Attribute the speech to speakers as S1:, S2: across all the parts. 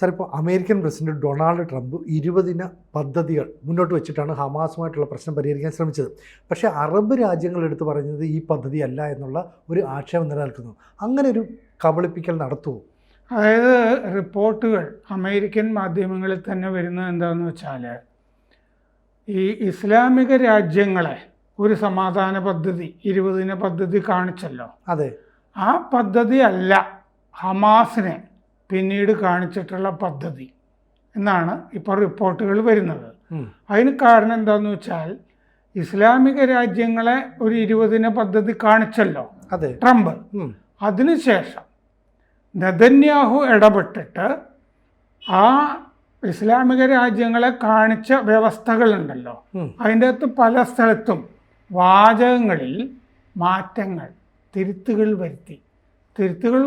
S1: Sir, ഇപ്പോൾ American president Donald Trump 20 പദ്ധതികൾ മുന്നോട്ട് വെച്ചിട്ടാണ് ഹമാസുമായിട്ടുള്ള പ്രശ്നം പരിഹരിക്കാൻ ശ്രമിച്ചത്. പക്ഷേ അറബ് രാജ്യങ്ങൾ എടുത്ത് പറയുന്നത് ഈ പദ്ധതി അല്ല എന്നുള്ള ഒരു ആക്ഷേപം നിലനിൽക്കുന്നു. അങ്ങനെ ഒരു കബളിപ്പിക്കൽ നടത്തുമോ?
S2: അതായത് റിപ്പോർട്ടുകൾ അമേരിക്കൻ മാധ്യമങ്ങളിൽ തന്നെ വരുന്നത് എന്താണെന്ന് വെച്ചാൽ, ഈ ഇസ്ലാമിക രാജ്യങ്ങളെ ഒരു സമാധാന പദ്ധതി 20 പദ്ധതി കാണിച്ചല്ലോ.
S1: അതെ,
S2: ആ പദ്ധതി അല്ല ഹമാസിനെ പിന്നീട് കാണിച്ചിട്ടുള്ള പദ്ധതി എന്നാണ് ഇപ്പോൾ റിപ്പോർട്ടുകൾ വരുന്നത്. അതിന് കാരണം എന്താണെന്ന് വെച്ചാൽ, ഇസ്ലാമിക രാജ്യങ്ങളെ ഒരു 20 പദ്ധതി കാണിച്ചല്ലോ ട്രംപ്. അതിനുശേഷം നെതന്യാഹു ഇടപെട്ടിട്ട് ആ ഇസ്ലാമിക രാജ്യങ്ങളെ കാണിച്ച വ്യവസ്ഥകളുണ്ടല്ലോ, അതിൻ്റെ അകത്ത് പല സ്ഥലത്തും വാചകങ്ങളിൽ മാറ്റങ്ങൾ, തിരുത്തുകൾ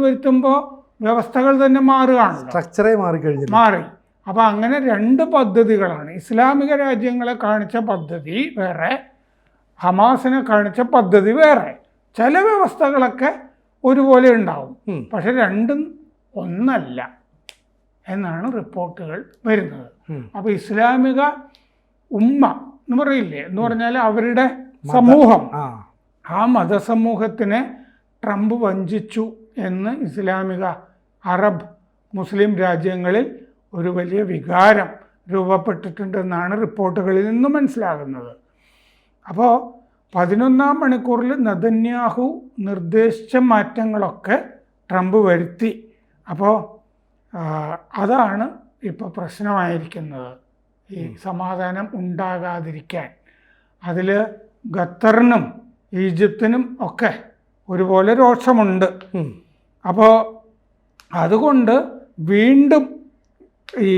S2: വരുത്തുമ്പോൾ വ്യവസ്ഥകൾ തന്നെ മാറുകയാണല്ലോ,
S1: സ്ട്രക്ചറേ മാറി.
S2: അപ്പോൾ അങ്ങനെ 2 പദ്ധതികളാണ്. ഇസ്ലാമിക രാജ്യങ്ങളെ കാണിച്ച പദ്ധതി വേറെ, ഹമാസിനെ കാണിച്ച പദ്ധതി വേറെ. ചില വ്യവസ്ഥകളൊക്കെ ഒരുപോലെ ഉണ്ടാവും, പക്ഷെ രണ്ടും ഒന്നല്ല എന്നാണ് റിപ്പോർട്ടുകൾ വരുന്നത്. അപ്പോൾ ഇസ്ലാമിക ഉമ്മ എന്ന് പറയില്ലേ, എന്ന് പറഞ്ഞാൽ അവരുടെ സമൂഹം, ആ മതസമൂഹത്തിനെ ട്രംപ് വഞ്ചിച്ചു എന്ന് ഇസ്ലാമിക അറബ് മുസ്ലിം രാജ്യങ്ങളിൽ ഒരു വലിയ വികാരം രൂപപ്പെട്ടിട്ടുണ്ടെന്നാണ് റിപ്പോർട്ടുകളിൽ നിന്ന് മനസ്സിലാകുന്നത്. അപ്പോൾ 11-ാം മണിക്കൂറിൽ നെതന്യാഹു നിർദ്ദേശിച്ച മാറ്റങ്ങളൊക്കെ ട്രംപ് വരുത്തി. അപ്പോൾ അതാണ് ഇപ്പോൾ പ്രശ്നമായിരിക്കുന്നത്, ഈ സമാധാനം ഉണ്ടാകാതിരിക്കാൻ. അതിൽ ഖത്തറിനും ഈജിപ്തിനും ഒക്കെ ഒരുപോലെ രോഷമുണ്ട്. അപ്പോൾ അതുകൊണ്ട് വീണ്ടും ഈ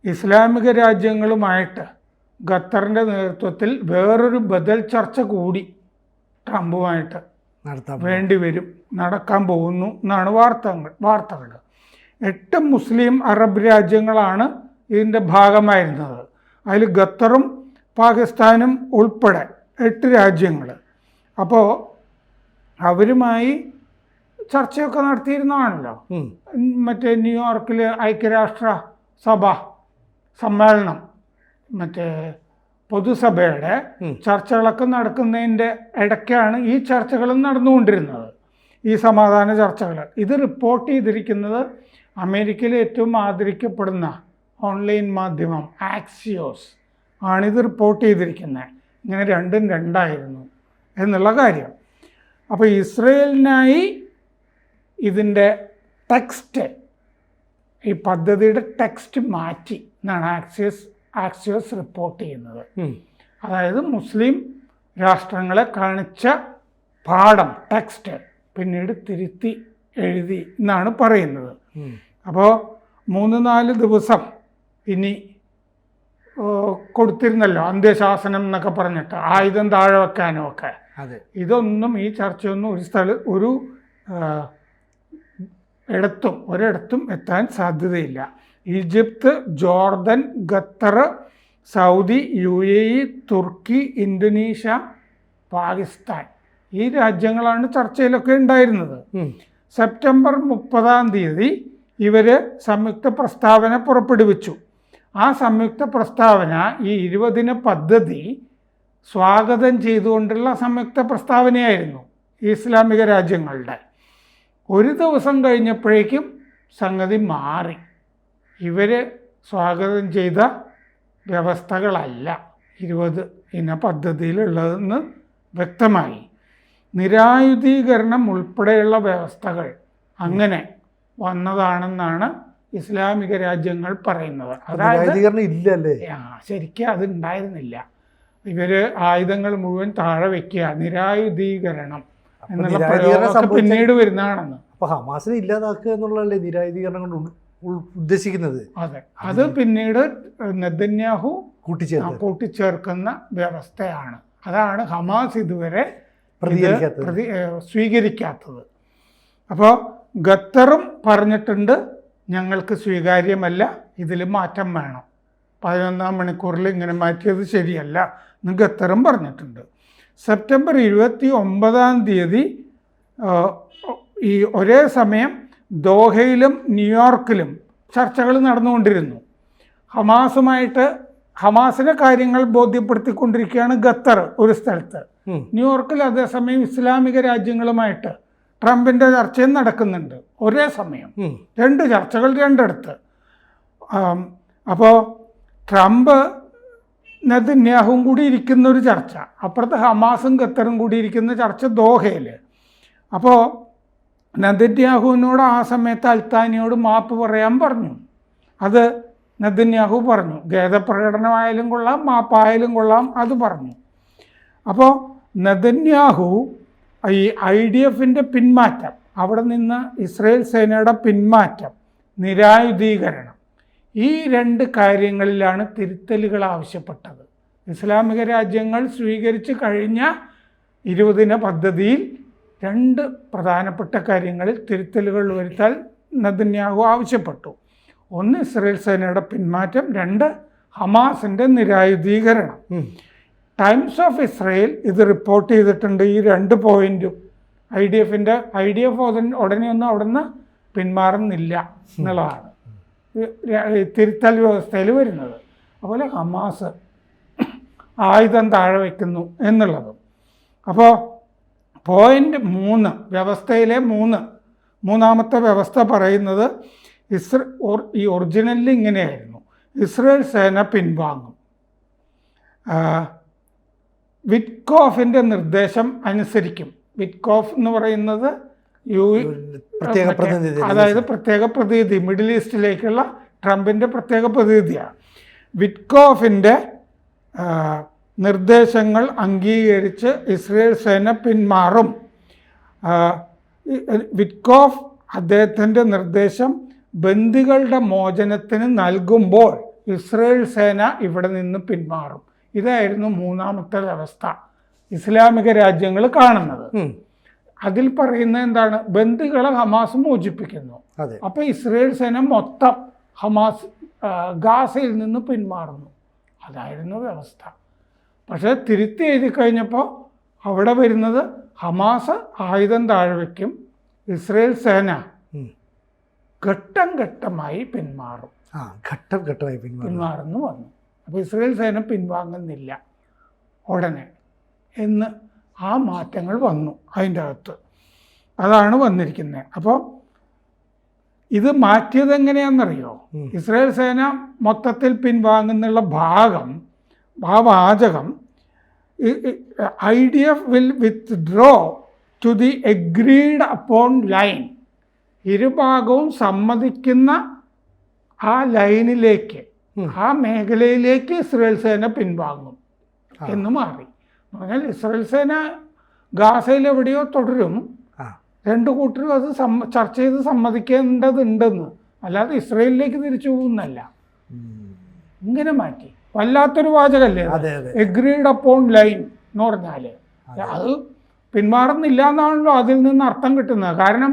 S2: ഇസ്ലാമിക രാജ്യങ്ങളുമായിട്ട് ഖത്തറിൻ്റെ നേതൃത്വത്തിൽ വേറൊരു ബദൽ ചർച്ച കൂടി ട്രംപുമായിട്ട് നടക്കാൻ പോകുന്നു എന്നാണ് വാർത്തകൾ. 8 മുസ്ലിം അറബ് രാജ്യങ്ങളാണ് ഇതിൻ്റെ ഭാഗമായിരുന്നത്. അതിൽ ഖത്തറും പാകിസ്ഥാനും ഉൾപ്പെടെ 8 രാജ്യങ്ങൾ. അപ്പോൾ അവരുമായി ചർച്ചയൊക്കെ നടത്തിയിരുന്നതാണല്ലോ. മറ്റേ ന്യൂയോർക്കിൽ ഐക്യരാഷ്ട്ര സഭ സമ്മേളനം, മറ്റേ പൊതുസഭയുടെ ചർച്ചകളൊക്കെ നടക്കുന്നതിൻ്റെ ഇടയ്ക്കാണ് ഈ ചർച്ചകളും നടന്നുകൊണ്ടിരുന്നത്, ഈ സമാധാന ചർച്ചകൾ. ഇത് റിപ്പോർട്ട് ചെയ്തിരിക്കുന്നത് അമേരിക്കയിലെ ഏറ്റവും ആദരിക്കപ്പെടുന്ന ഓൺലൈൻ മാധ്യമം ആക്സിയോസ് ആണിത് റിപ്പോർട്ട് ചെയ്തിരിക്കുന്നത്. ഇങ്ങനെ രണ്ടും രണ്ടായിരുന്നു എന്നുള്ള കാര്യം. അപ്പോൾ ഇസ്രയേലിനായി ഇതിൻ്റെ ടെക്സ്റ്റ്, ഈ പദ്ധതിയുടെ ടെക്സ്റ്റ് മാറ്റി എന്നാണ് ആക്സിയോസ് റിപ്പോർട്ട് ചെയ്യുന്നത്. അതായത് മുസ്ലിം രാഷ്ട്രങ്ങളെ കാണിച്ച പാഠം, ടെക്സ്റ്റ് പിന്നീട് തിരുത്തി എഴുതി എന്നാണ് പറയുന്നത്. അപ്പോൾ 3-4 ദിവസം ഇനി കൊടുത്തിരുന്നല്ലോ അന്ത്യശാസനം എന്നൊക്കെ പറഞ്ഞിട്ട്, ആയുധം താഴെ വെക്കാനും ഒക്കെ. ഇതൊന്നും, ഈ ചർച്ചയൊന്നും ഒരു ഒരിടത്തും എത്താൻ സാധ്യതയില്ല. Egypt, Jordan, Qatar, Saudi, UAE, തുർക്കി, ഇന്തോനേഷ്യ, പാകിസ്ഥാൻ, ഈ രാജ്യങ്ങളാണ് ചർച്ചയിലൊക്കെ ഉണ്ടായിരുന്നത്. സെപ്റ്റംബർ 30-ാം തീയതി ഇവർ സംയുക്ത പ്രസ്താവന പുറപ്പെടുവിച്ചു. ആ സംയുക്ത പ്രസ്താവന ഈ 20 പദ്ധതി സ്വാഗതം ചെയ്തുകൊണ്ടുള്ള സംയുക്ത പ്രസ്താവനയായിരുന്നു ഇസ്ലാമിക രാജ്യങ്ങളുടെ. ഒരു ദിവസം കഴിഞ്ഞപ്പോഴേക്കും സംഗതി മാറി. ഇവർ സ്വാഗതം ചെയ്ത വ്യവസ്ഥകളല്ല 20 പദ്ധതിയിലുള്ളതെന്ന് വ്യക്തമായി. നിരായുധീകരണം ഉൾപ്പെടെയുള്ള വ്യവസ്ഥകൾ അങ്ങനെ വന്നതാണെന്നാണ് ഇസ്ലാമിക രാജ്യങ്ങൾ പറയുന്നത്. അതായത് ശരിക്കും അത് ഉണ്ടായിരുന്നില്ല. ഇവർ ആയുധങ്ങൾ മുഴുവൻ താഴെ വയ്ക്കുക, നിരായുധീകരണം എന്നുള്ള പ്രയോഗം പിന്നീട് വരുന്നതാണെന്ന്.
S1: അപ്പോൾ ഹമാസിനെ ഇല്ലാതാക്കുക എന്നുള്ളതല്ലേ നിരായുധീകരണം കൊണ്ട് ഉദ്ദേശിക്കുന്നത്?
S2: അതെ, അത് പിന്നീട് നെതന്യാഹു കൂട്ടിച്ചേർക്കുന്ന വ്യവസ്ഥയാണ്. അതാണ് ഹമാസ് ഇതുവരെ സ്വീകരിക്കാത്തത്. അപ്പോൾ ഖത്തറും പറഞ്ഞിട്ടുണ്ട്, ഞങ്ങൾക്ക് സ്വീകാര്യമല്ല, ഇതിൽ മാറ്റം വേണം, 11-ാം മണിക്കൂറിൽ ഇങ്ങനെ മാറ്റിയത് ശരിയല്ല എന്ന് ഖത്തറും പറഞ്ഞിട്ടുണ്ട്. സെപ്റ്റംബർ 29-ാം തീയതി ഈ ഒരേ സമയം ദോഹയിലും ന്യൂയോർക്കിലും ചർച്ചകൾ നടന്നുകൊണ്ടിരുന്നു. ഹമാസിൻ്റെ കാര്യങ്ങൾ ബോധ്യപ്പെടുത്തിക്കൊണ്ടിരിക്കുകയാണ് ഖത്തർ ഒരു സ്ഥലത്ത്. ന്യൂയോർക്കിൽ അതേസമയം ഇസ്ലാമിക രാജ്യങ്ങളുമായിട്ട് ട്രംപിൻ്റെ ചർച്ചയും നടക്കുന്നുണ്ട് ഒരേ സമയം. 2 ചർച്ചകൾ 2 ഇടത്ത്. അപ്പോൾ ട്രംപ് നെതന്യാഹുവും കൂടി ഇരിക്കുന്ന ഒരു ചർച്ച, അപ്പുറത്ത് ഹമാസും ഖത്തറും കൂടി ഇരിക്കുന്ന ചർച്ച ദോഹയിൽ. അപ്പോൾ നെതന്യാഹുവിനോട് ആ സമയത്ത് അൽത്താനിയോട് മാപ്പ് പറയാൻ പറഞ്ഞു. അത് നെതന്യാഹു പറഞ്ഞു. ഖേദപ്രകടനമായാലും കൊള്ളാം, മാപ്പായാലും കൊള്ളാം, അത് പറഞ്ഞു. അപ്പോൾ നെതന്യാഹു ഈ IDFൻ്റെ പിന്മാറ്റം, അവിടെ നിന്ന് ഇസ്രയേൽ സേനയുടെ പിന്മാറ്റം, നിരായുധീകരണം, ഈ 2 കാര്യങ്ങളിലാണ് തിരുത്തലുകൾ ആവശ്യപ്പെട്ടത്. ഇസ്ലാമിക രാജ്യങ്ങൾ സ്വീകരിച്ച് കഴിഞ്ഞ 20 ദിന പദ്ധതിയിൽ 2 പ്രധാനപ്പെട്ട കാര്യങ്ങളിൽ തിരുത്തലുകൾ വരുത്താൻ നെതന്യാഹു ആവശ്യപ്പെട്ടു. 1 ഇസ്രയേൽ സേനയുടെ പിന്മാറ്റം, 2 ഹമാസിൻ്റെ നിരായുധീകരണം. ടൈംസ് ഓഫ് ഇസ്രയേൽ ഇത് റിപ്പോർട്ട് ചെയ്തിട്ടുണ്ട്, ഈ 2 പോയിൻറ്റും. IDF ഉടനെയൊന്നും അവിടെ നിന്ന് പിന്മാറുന്നില്ല എന്നുള്ളതാണ് തിരുത്തൽ വ്യവസ്ഥയിൽ വരുന്നത്. അതുപോലെ ഹമാസ് ആയുധം താഴെ വയ്ക്കുന്നു എന്നുള്ളതും. അപ്പോൾ പോയിൻ്റ് 3, വ്യവസ്ഥയിലെ 3-ാമത്തെ വ്യവസ്ഥ പറയുന്നത് ഈ ഒറിജിനലിൽ ഇങ്ങനെയായിരുന്നു: ഇസ്രയേൽ സേന പിൻവാങ്ങും, വിറ്റ്കോഫിൻ്റെ നിർദ്ദേശം അനുസരിക്കും. വിറ്റ്കോഫ് എന്ന് പറയുന്നത് അതായത് പ്രത്യേക പ്രതിനിധി, മിഡിൽ ഈസ്റ്റിലേക്കുള്ള ട്രംപിൻ്റെ പ്രത്യേക പ്രതിനിധിയാണ്. വിറ്റ്കോഫിൻ്റെ നിർദ്ദേശങ്ങൾ അംഗീകരിച്ച് ഇസ്രയേൽ സേന പിന്മാറും. വിറ്റ്കോഫ് അദ്ദേഹത്തിൻ്റെ നിർദ്ദേശം ബന്ദികളുടെ മോചനത്തിന് നൽകുമ്പോൾ ഇസ്രയേൽ സേന ഇവിടെ നിന്ന് പിന്മാറും. ഇതായിരുന്നു 3-ാമത്തെ വ്യവസ്ഥ ഇസ്ലാമിക രാജ്യങ്ങൾ കാണുന്നത്. അതിൽ പറയുന്നത് എന്താണ്? ബന്ദികളെ ഹമാസ് മോചിപ്പിക്കുന്നു. അപ്പോൾ ഇസ്രയേൽ സേന മൊത്തം ഗാസയിൽ നിന്ന് പിന്മാറുന്നു. അതായിരുന്നു വ്യവസ്ഥ. പക്ഷേ തിരുത്തി എഴുതി കഴിഞ്ഞപ്പോൾ അവിടെ വരുന്നത് ഹമാസ് ആയുധം താഴെ വയ്ക്കും, ഇസ്രയേൽ സേന ഘട്ടം ഘട്ടമായി പിന്മാറും. പിന്മാറുന്നു വന്നു. അപ്പോൾ ഇസ്രയേൽ സേന പിൻവാങ്ങുന്നില്ല ഉടനെ എന്ന് ആ മാറ്റങ്ങൾ വന്നു അതിൻ്റെ അകത്ത്. അതാണ് വന്നിരിക്കുന്നത്. അപ്പോൾ ഇത് മാറ്റിയത് എങ്ങനെയാണെന്നറിയോ? ഇസ്രയേൽ സേന മൊത്തത്തിൽ പിൻവാങ്ങുന്നുള്ള ആ വാചകം IDF will withdraw to the agreed upon line. ഇരുഭാഗവും സമ്മതിക്കുന്ന ആ ലൈനിലേക്ക്, ആ മേഖലയിലേക്ക് ഇസ്രയേൽ സേന പിൻവാങ്ങും എന്ന് മാറി. എന്ന് പറഞ്ഞാൽ ഇസ്രയേൽ സേന ഗാസയിൽ എവിടെയോ തുടരും, 2 കൂട്ടരും അത് ചർച്ച ചെയ്ത് സമ്മതിക്കേണ്ടതുണ്ടെന്ന്, അല്ലാതെ ഇസ്രയേലിലേക്ക് തിരിച്ചു പോകുന്നല്ല. ഇങ്ങനെ മാറ്റി. വല്ലാത്തൊരു വാചകല്ലേ എഗ്രീഡ് അപ്പോൺ ലൈൻ എന്ന് പറഞ്ഞാൽ. അത് പിന്മാറുന്നില്ല എന്നാണല്ലോ അതിൽ നിന്ന് അർത്ഥം കിട്ടുന്നത്. കാരണം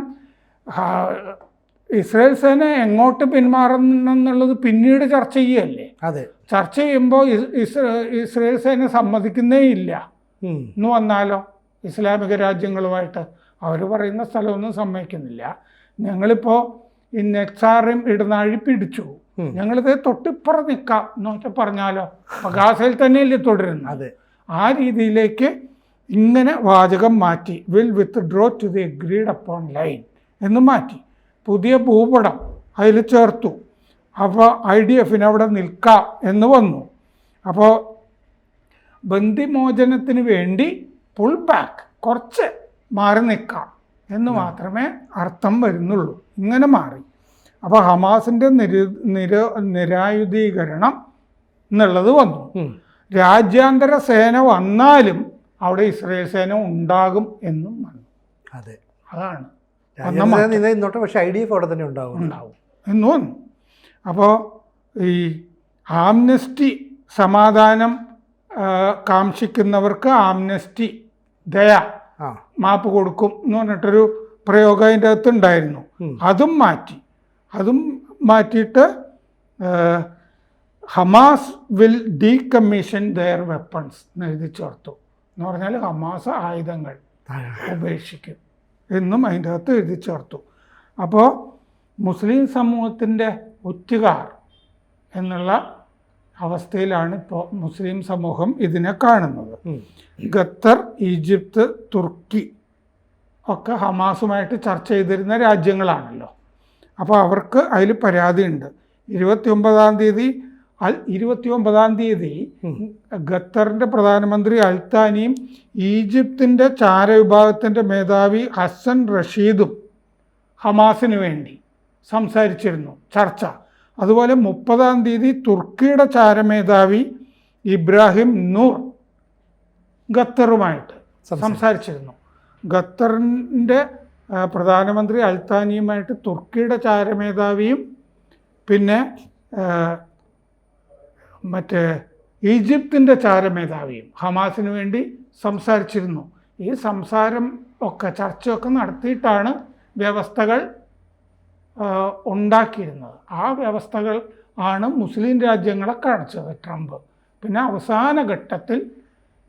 S2: ഇസ്രയേൽ സേന എങ്ങോട്ട് പിന്മാറുന്നെന്നുള്ളത് പിന്നീട് ചർച്ച ചെയ്യുകയല്ലേ. ചർച്ച ചെയ്യുമ്പോൾ ഇസ്രയേൽ സേന സമ്മതിക്കുന്നേ ഇല്ല എന്ന് വന്നാലോ, ഇസ്ലാമിക രാജ്യങ്ങളുമായിട്ട് അവർ പറയുന്ന സ്ഥലമൊന്നും സമ്മതിക്കുന്നില്ല. ഞങ്ങളിപ്പോൾ ഈ നെക്സാറും ഇടനാഴി പിടിച്ചു, ഞങ്ങളിത് തൊട്ടിപ്പുറം നിൽക്കാം എന്നൊക്കെ പറഞ്ഞാലോ, ഗാസയിൽ തന്നെയല്ലേ തുടരുന്നത്. ആ രീതിയിലേക്ക് ഇങ്ങനെ വാചകം മാറ്റി. Will withdraw to the agreed upon line എന്ന് മാറ്റി. പുതിയ ഭൂപടം അതിൽ ചേർത്തു. അപ്പോൾ IDFന് അവിടെ നിൽക്കാം എന്ന് വന്നു. അപ്പോൾ ബന്ദിമോചനത്തിന് വേണ്ടി പുൾ ബാക്ക്, കുറച്ച് മാറി നിൽക്കാം എന്ന് മാത്രമേ അർത്ഥം വരുന്നുള്ളൂ. ഇങ്ങനെ മാറി. അപ്പോൾ ഹമാസിൻ്റെ നിരായുധീകരണം എന്നുള്ളത് വന്നു. രാജ്യാന്തര സേന വന്നാലും അവിടെ ഇസ്രയേൽ സേന ഉണ്ടാകും എന്നും വന്നു. അതാണ്
S1: പക്ഷേ IDF അവിടെ തന്നെ ഉണ്ടാവും
S2: എന്ന് വന്നു. അപ്പോൾ ഈ ആംനസ്റ്റി, സമാധാനം കാംക്ഷിക്കുന്നവർക്ക് ആംനസ്റ്റി, ദയ, മാപ്പ് കൊടുക്കും എന്ന് പറഞ്ഞിട്ടൊരു പ്രയോഗം അതിൻ്റെ അകത്ത് ഉണ്ടായിരുന്നു. അതും മാറ്റിയിട്ട് Hamas will decommission their weapons എന്ന് എഴുതി ചേർത്തു. എന്ന് പറഞ്ഞാൽ ഹമാസ് ആയുധങ്ങൾ ഉപേക്ഷിക്കും എന്നും അതിൻ്റെ അകത്ത് എഴുതി ചേർത്തു. അപ്പോൾ മുസ്ലിം സമൂഹത്തിൻ്റെ ഒറ്റുകാർ എന്നുള്ള അവസ്ഥയിലാണ് ഇപ്പോൾ മുസ്ലിം സമൂഹം ഇതിനെ കാണുന്നത്. ഖത്തർ, ഈജിപ്ത്, തുർക്കി ഒക്കെ ഹമാസുമായിട്ട് ചർച്ച ചെയ്തിരുന്ന രാജ്യങ്ങളാണല്ലോ. അപ്പോൾ അവർക്ക് അതിൽ പരാതിയുണ്ട്. 29-ാം തീയതി ഖത്തറിൻ്റെ പ്രധാനമന്ത്രി അൽത്താനിയും ഈജിപ്തിൻ്റെ ചാരവിഭാഗത്തിൻ്റെ മേധാവി ഹസൻ റഷീദും ഹമാസിന് വേണ്ടി സംസാരിച്ചിരുന്നു, ചർച്ച. അതുപോലെ 30-ാം തീയതി തുർക്കിയുടെ ചാരമേധാവി ഇബ്രാഹിം നൂർ ഖത്തറുമായിട്ട് സംസാരിച്ചിരുന്നു. ഖത്തറിൻ്റെ പ്രധാനമന്ത്രി അൽത്താനിയുമായിട്ട് തുർക്കിയുടെ ചാരമേധാവിയും പിന്നെ മറ്റേ ഈജിപ്തിൻ്റെ ചാരമേധാവിയും ഹമാസിന് വേണ്ടി സംസാരിച്ചിരുന്നു. ഈ സംസാരം ഒക്കെ ചർച്ചയൊക്കെ നടത്തിയിട്ടാണ് വ്യവസ്ഥകൾ ഉണ്ടാക്കിയിരുന്നത്. ആ വ്യവസ്ഥകൾ ആണ് മുസ്ലിം രാജ്യങ്ങളെ കാണിച്ചത് ട്രംപ്. പിന്നെ അവസാന ഘട്ടത്തിൽ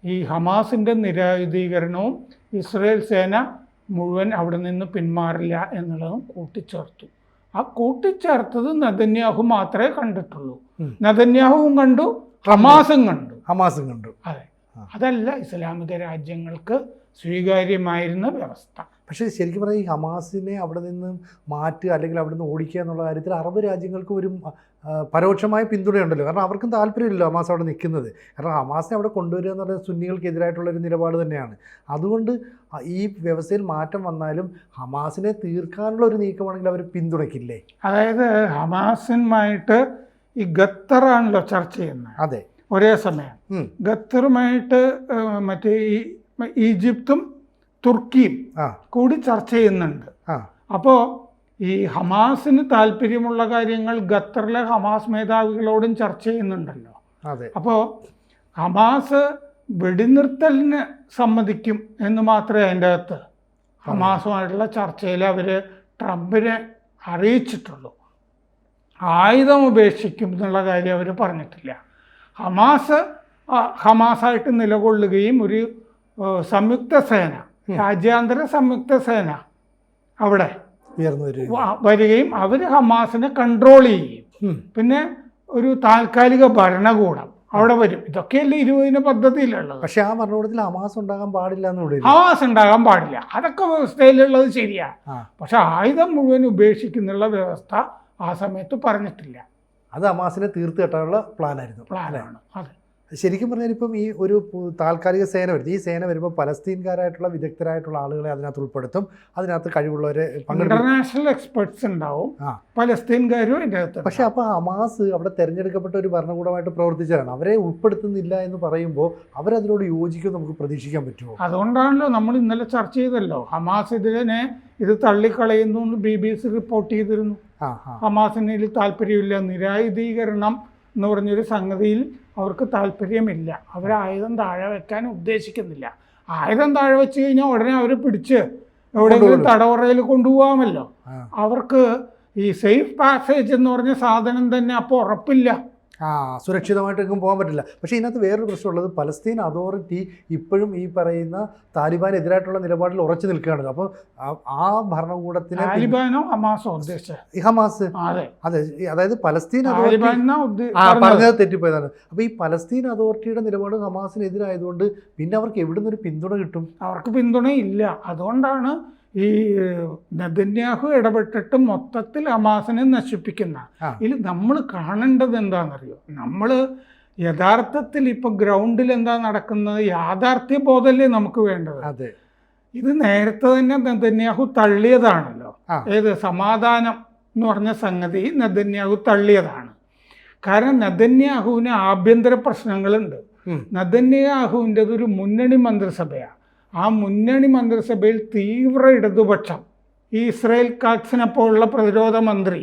S2: ഈ ഹമാസിൻ്റെ നിരായുധീകരണവും ഇസ്രയേൽ സേന മുഴുവൻ അവിടെ നിന്ന് പിന്മാറില്ല എന്നുള്ളതും കൂട്ടിച്ചേർത്തു. ആ കൂട്ടിച്ചേർത്തത് നെതന്യാഹു മാത്രമേ കണ്ടിട്ടുള്ളൂ. നെതന്യാഹുവും കണ്ടു, ഹമാസും കണ്ടു. അതെ, അതല്ല ഇസ്ലാമിക രാജ്യങ്ങൾക്ക് സ്വീകാര്യമായിരുന്ന വ്യവസ്ഥ.
S1: പക്ഷേ ശരിക്കും പറഞ്ഞാൽ ഈ ഹമാസിനെ അവിടെ നിന്ന് മാറ്റുക അല്ലെങ്കിൽ അവിടെ നിന്ന് ഓടിക്കുക എന്നുള്ള കാര്യത്തിൽ അറബ് രാജ്യങ്ങൾക്ക് ഒരു പരോക്ഷമായ പിന്തുണയുണ്ടല്ലോ. കാരണം അവർക്കും താല്പര്യമില്ലല്ലോ ഹമാസ് അവിടെ നിൽക്കുന്നത്. കാരണം ഹമാസിനെ അവിടെ കൊണ്ടുവരിക എന്ന് പറയുന്നത് സുന്നികൾക്കെതിരായിട്ടുള്ളൊരു നിലപാട് തന്നെയാണ്. അതുകൊണ്ട് ഈ വ്യവസ്ഥയിൽ മാറ്റം വന്നാലും ഹമാസിനെ തീർക്കാനുള്ള ഒരു നീക്കമാണെങ്കിൽ അവർ പിന്തുണയ്ക്കില്ലേ?
S2: അതായത് ഹമാസുമായിട്ട് ഈ ഖത്തറാണല്ലോ ചർച്ച ചെയ്യുന്നത്.
S1: അതെ,
S2: ഒരേ സമയം ഖത്തറുമായിട്ട് മറ്റേ ഈജിപ്തും തുർക്കിയും കൂടി ചർച്ച ചെയ്യുന്നുണ്ട്. അപ്പോൾ ഈ ഹമാസിന് താല്പര്യമുള്ള കാര്യങ്ങൾ ഖത്തറിലെ ഹമാസ് മേധാവികളോടും ചർച്ച ചെയ്യുന്നുണ്ടല്ലോ. അപ്പോൾ ഹമാസ് വെടിനിർത്തലിന് സമ്മതിക്കും എന്ന് മാത്രമേ അതിൻ്റെ അകത്ത് ഹമാസുമായിട്ടുള്ള ചർച്ചയിൽ അവർ ട്രംപിനെ അറിയിച്ചിട്ടുള്ളൂ. ആയുധം ഉപേക്ഷിക്കും എന്നുള്ള കാര്യം അവർ പറഞ്ഞിട്ടില്ല. ഹമാസായിട്ട് നിലകൊള്ളുകയും ഒരു സംയുക്ത സേന, രാജ്യാന്തര സംയുക്ത സേന അവിടെ വരികയും അവർ ഹമാസിനെ കൺട്രോൾ ചെയ്യും. പിന്നെ ഒരു താൽക്കാലിക ഭരണകൂടം അവിടെ വരും. ഇതൊക്കെയല്ലേ 20 പദ്ധതിയിലുള്ളത്.
S1: പക്ഷെ ആ ഭരണകൂടത്തിൽ ഹമാസ് ഉണ്ടാകാൻ പാടില്ല.
S2: ഹമാസ് ഉണ്ടാകാൻ പാടില്ല, അതൊക്കെ വ്യവസ്ഥയിലുള്ളത് ശരിയാ. പക്ഷെ ആയുധം മുഴുവൻ ഉപേക്ഷിക്കുന്നുള്ള വ്യവസ്ഥ ആ സമയത്ത് പറഞ്ഞിട്ടില്ല.
S1: അത് ഹമാസിനെ തീർത്ത് കെട്ടാനുള്ള പ്ലാനാണ്.
S2: അതെ,
S1: ശരിക്കും പറഞ്ഞാൽ ഇപ്പം ഈ ഒരു താൽക്കാലിക സേന വരുന്നത്, ഈ സേന വരുമ്പോൾ പലസ്തീൻകാരായിട്ടുള്ള വിദഗ്ധരായിട്ടുള്ള ആളുകളെ അതിനകത്ത് ഉൾപ്പെടുത്തും. അതിനകത്ത് കഴിവുള്ളവരെ
S2: ഇന്റർനാഷണൽ എക്സ്പെർട്സ് ഉണ്ടാവും, പലസ്തീൻകാരും അതിൻ്റെ അകത്ത്.
S1: പക്ഷെ അപ്പോൾ ഹമാസ് അവിടെ തിരഞ്ഞെടുക്കപ്പെട്ട ഒരു ഭരണകൂടമായിട്ട് പ്രവർത്തിച്ചതാണ്. അവരെ ഉൾപ്പെടുത്തുന്നില്ല എന്ന് പറയുമ്പോൾ അവരതിനോട് യോജിക്കും നമുക്ക് പ്രതീക്ഷിക്കാൻ പറ്റുമോ?
S2: അതുകൊണ്ടാണല്ലോ നമ്മൾ ഇന്നലെ ചർച്ച ചെയ്തല്ലോ, ഹമാസ് ഇതിനെ ഇത് തള്ളിക്കളയുന്നു എന്ന് BBC റിപ്പോർട്ട് ചെയ്തിരുന്നു. ഹമാസിന് ഇതിൽ താല്പര്യമില്ല, നിരായുധീകരണം എന്ന് പറഞ്ഞൊരു സംഗതിയിൽ അവർക്ക് താല്പര്യമില്ല. അവർ ആയുധം താഴെ വെക്കാൻ ഉദ്ദേശിക്കുന്നില്ല. ആയുധം താഴെ വെച്ച് കഴിഞ്ഞാൽ ഉടനെ അവർ പിടിച്ച് എവിടെയെങ്കിലും തടവറയിൽ കൊണ്ടുപോകാമല്ലോ. അവർക്ക് ഈ സേഫ് പാസേജ് എന്ന് പറഞ്ഞ സാധനം തന്നെ അപ്പോൾ ഉറപ്പില്ല.
S1: സുരക്ഷിതമായിട്ടൊന്നും പോകാൻ പറ്റില്ല. പക്ഷേ ഇതിനകത്ത് വേറൊരു പ്രശ്നമുള്ളത്, പലസ്തീൻ അതോറിറ്റി ഇപ്പോഴും ഈ പറയുന്ന താലിബാനെതിരായിട്ടുള്ള നിലപാടിൽ ഉറച്ചു നിൽക്കുകയാണല്ലോ. അപ്പോൾ ആ ഭരണകൂടത്തിന്
S2: താലിബാനോ ഹമാസോ ഉദ്ദേശിച്ചത്?
S1: ഹമാസ്. അതെ, അതായത് പലസ്തീൻ പറഞ്ഞത് തെറ്റിപ്പോയതാണ്. അപ്പോൾ ഈ പലസ്തീൻ അതോറിറ്റിയുടെ നിലപാട് ഹമാസിനെതിരായതുകൊണ്ട് പിന്നെ അവർക്ക് എവിടെ നിന്നൊരു പിന്തുണ കിട്ടും?
S2: അവർക്ക് പിന്തുണയില്ല. അതുകൊണ്ടാണ് ഈ നെതന്യാഹു ഇടപെട്ടിട്ട് മൊത്തത്തിൽ ഹമാസിനെ നശിപ്പിക്കുന്ന. ഇതിൽ നമ്മൾ കാണേണ്ടത് എന്താണെന്നറിയോ? നമ്മൾ യഥാർത്ഥത്തിൽ ഇപ്പം ഗ്രൗണ്ടിൽ എന്താ നടക്കുന്നത്, യാഥാർത്ഥ്യ ബോധമല്ലേ നമുക്ക് വേണ്ടത്.
S1: അതെ,
S2: ഇത് നേരത്തെ തന്നെ നെതന്യാഹു തള്ളിയതാണല്ലോ. ഏത് സമാധാനം എന്ന് പറഞ്ഞ സംഗതി നെതന്യാഹു തള്ളിയതാണ്. കാരണം നെതന്യാഹുവിന് ആഭ്യന്തര പ്രശ്നങ്ങളുണ്ട്. നെതന്യാഹുവിൻ്റെത് ഒരു മുന്നണി മന്ത്രിസഭയാണ്. ആ മുന്നണി മന്ത്രിസഭയിൽ തീവ്ര ഇടതുപക്ഷം, ഈ ഇസ്രായേൽ കാറ്റ്സിനെ പോലുള്ള പ്രതിരോധ മന്ത്രി,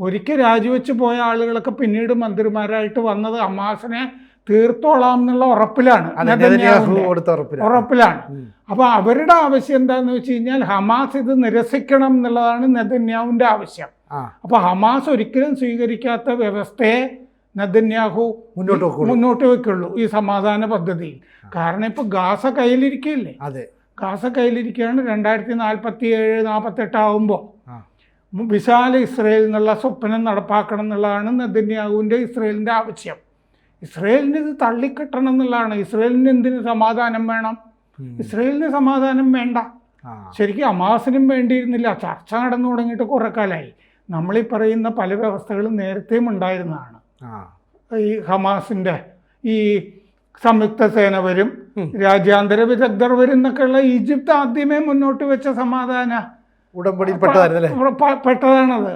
S2: ഒരിക്കൽ രാജിവെച്ച് പോയ ആളുകളൊക്കെ പിന്നീട് മന്ത്രിമാരായിട്ട് വന്നത് ഹമാസിനെ തീർത്തോളാം എന്നുള്ള ഉറപ്പിലാണ്. അപ്പൊ അവരുടെ ആവശ്യം എന്താന്ന് വെച്ച് കഴിഞ്ഞാൽ ഹമാസ് ഇത് നിരസിക്കണം എന്നുള്ളതാണ് നെതന്യാഹുവിന്റെ ആവശ്യം. അപ്പൊ ഹമാസ് ഒരിക്കലും സ്വീകരിക്കാത്ത വ്യവസ്ഥയെ നെതന്യാഹു മുന്നോട്ട് വെക്കുള്ളൂ ഈ സമാധാന പദ്ധതിയിൽ. കാരണം ഇപ്പൊ ഗാസ കയ്യിലിരിക്കുകയല്ലേ.
S1: അതെ,
S2: ഗാസ കയ്യിലിരിക്കുകയാണ്. 2047-48 ആകുമ്പോൾ വിശാല ഇസ്രയേൽ എന്നുള്ള സ്വപ്നം നടപ്പാക്കണം എന്നുള്ളതാണ് നെതന്യാഹുവിൻ്റെ ഇസ്രയേലിൻ്റെ ആവശ്യം. ഇസ്രയേലിന് ഇത് തള്ളിക്കെട്ടണം എന്നുള്ളതാണ്. ഇസ്രയേലിന് എന്തിന് സമാധാനം വേണം? ഇസ്രയേലിന് സമാധാനം വേണ്ട. ശരിക്കും ഹമാസിനും വേണ്ടിയിരുന്നില്ല. ചർച്ച നടന്നു തുടങ്ങിയിട്ട് കുറെ കാലമായി. നമ്മളീ പറയുന്ന പല വ്യവസ്ഥകളും നേരത്തെയും ഉണ്ടായിരുന്നതാണ്. ഈ ഹമാസിൻ്റെ ഈ സംയുക്ത സേന വരും, രാജ്യാന്തര വിദഗ്ധർ വരും എന്നൊക്കെയുള്ള ഈജിപ്ത് ആദ്യമേ മുന്നോട്ട് വെച്ച സമാധാന
S1: ഉടമ്പടിയിൽ
S2: പെട്ടതാണത്.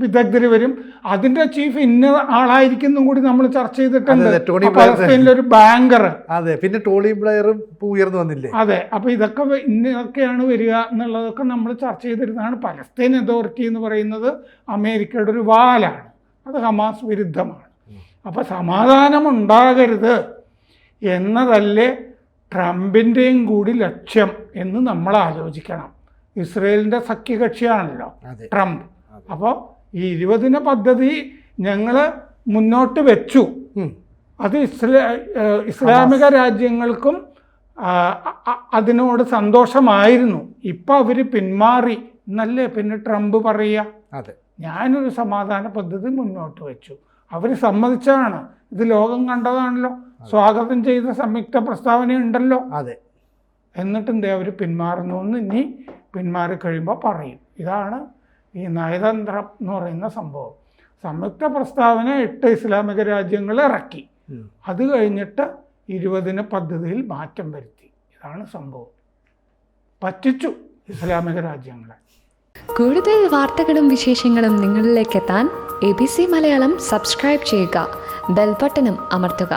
S2: വിദഗ്ധർ വരും, അതിന്റെ ചീഫ് ഇന്ന ആളായിരിക്കും കൂടി നമ്മൾ ചർച്ച ചെയ്തിട്ടുണ്ട്. പലസ്തീനിലൊരു ബാങ്കർ,
S1: അതെ, പിന്നെ ടോണി ബ്ലെയറും ഉയർന്നു വന്നില്ലേ?
S2: അതെ. അപ്പൊ ഇതൊക്കെയാണ് വരിക എന്നുള്ളതൊക്കെ നമ്മൾ ചർച്ച ചെയ്തിരുന്നതാണ്. പലസ്തീൻ അതോറിറ്റി എന്ന് പറയുന്നത് അമേരിക്കയുടെ ഒരു വാലാണ്, അത് ഹമാസ് വിരുദ്ധമാണ്. അപ്പൊ സമാധാനം ഉണ്ടാകരുത് എന്നതല്ലേ ട്രംപിൻ്റെയും കൂടി ലക്ഷ്യം എന്ന് നമ്മൾ ആലോചിക്കണം. ഇസ്രയേലിൻ്റെ സഖ്യകക്ഷിയാണല്ലോ ട്രംപ്. അപ്പോൾ ഈ 20 പദ്ധതി ഞങ്ങൾ മുന്നോട്ട് വെച്ചു. അത് ഇസ്ലാമിക രാജ്യങ്ങൾക്കും അതിനോട് സന്തോഷമായിരുന്നു. ഇപ്പം അവർ പിന്മാറി എന്നല്ലേ പിന്നെ ട്രംപ് പറയുക. ഞാനൊരു സമാധാന പദ്ധതി മുന്നോട്ട് വെച്ചു, അവർ സമ്മതിച്ചതാണ്. ഇത് ലോകം കണ്ടതാണല്ലോ, സ്വാഗതം ചെയ്ത സംയുക്ത പ്രസ്താവന ഉണ്ടല്ലോ.
S1: അതെ.
S2: എന്നിട്ടെന്തേ അവർ പിന്മാറുന്നു എന്ന് ഇനി പിന്മാറിക്കഴിയുമ്പോൾ പറയും. ഇതാണ് ഈ നയതന്ത്രം എന്ന് പറയുന്ന സംഭവം. സംയുക്ത പ്രസ്താവന 8 ഇസ്ലാമിക രാജ്യങ്ങൾ ഇറക്കി. അത് കഴിഞ്ഞിട്ട് 20 പദ്ധതിയിൽ മാറ്റം വരുത്തി. ഇതാണ് സംഭവം. പറ്റിച്ചു ഇസ്ലാമിക രാജ്യങ്ങളെ.
S3: കൂടുതൽ വാർത്തകളും വിശേഷങ്ങളും നിങ്ങളിലേക്ക് എത്താൻ ABC മലയാളം സബ്സ്ക്രൈബ് ചെയ്യുക, ബെൽബട്ടനും അമർത്തുക.